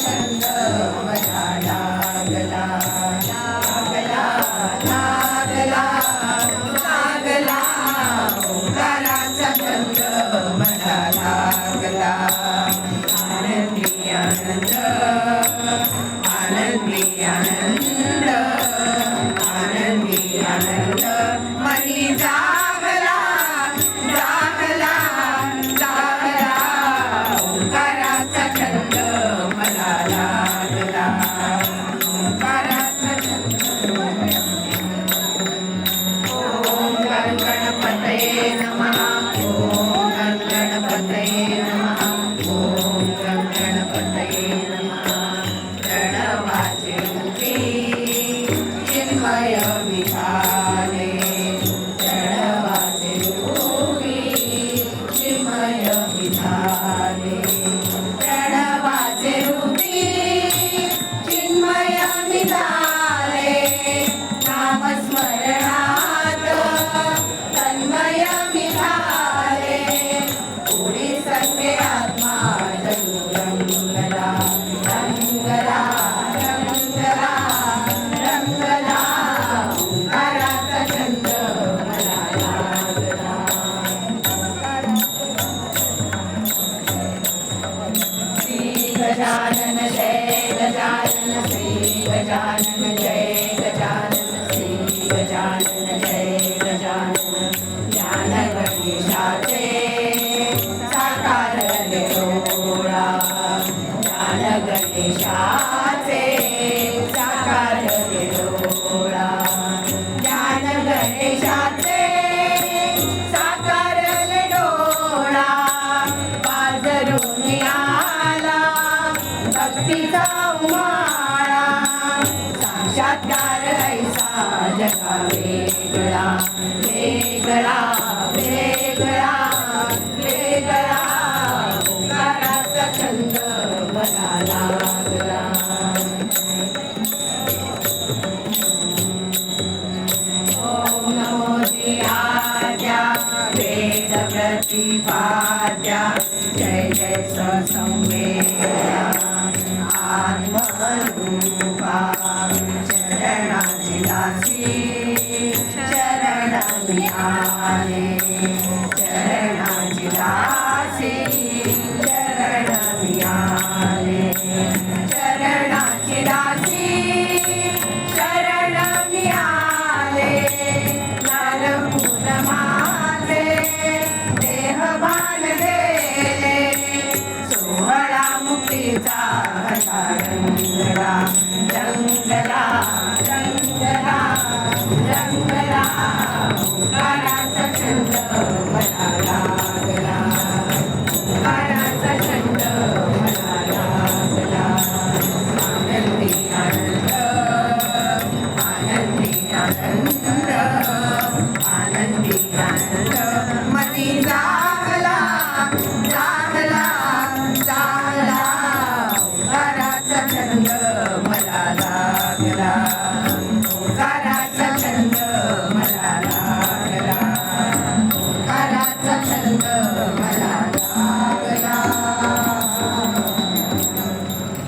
छंद मला लागला लागला लागला लागला ओंकाराचा छंद मला लागला आनंदी आनंद आनंदी आनंद आनंदी आनंद मनी जागला जागला जागला ओंकाराचा छंद मला लागला ओंकाराचा छंद ओम गणपतये नमः ओम गणपतये नमः ओम गणपतये नमः प्रणवाचे रूपी चिन्मय विधाने प्रणवाचे रूपी चिन्मय विधाने प्रणवाचे रूपी चिन्मय विधाने नामस्मरणात तन्मय विधाने पुढे सर्वे आत्मा रंगला रंगला रंगला रंगला ओंकाराचा छंद मला लागला श्री गजानन जय गजानन श्री गजानन जय गजानन श्री गजानन जय गजानन ज्ञान गणेशाचे साकारले डोळा ज्ञान गणेशाचे साकारले डोळा ज्ञान गणेशाचे साकारले डोळा बाजरून आला भक्तीचा उमाळा साक्षात्कार ऐसा जगा वेगळा वेगळा वेगळा वेगळा ओंकाराचा छंद मला लागला ओम नमो जियाद्या वेद प्रतिपाद्या जय जय ससंवेद्या आत्मरूपा शरणाची दासी शरणामी आले शरणाची दासी शरणामी आले शरणाची दासी शरणामी आले लाल फूल माझे देहभान देले सोहळा मुक्तीचा हसारंग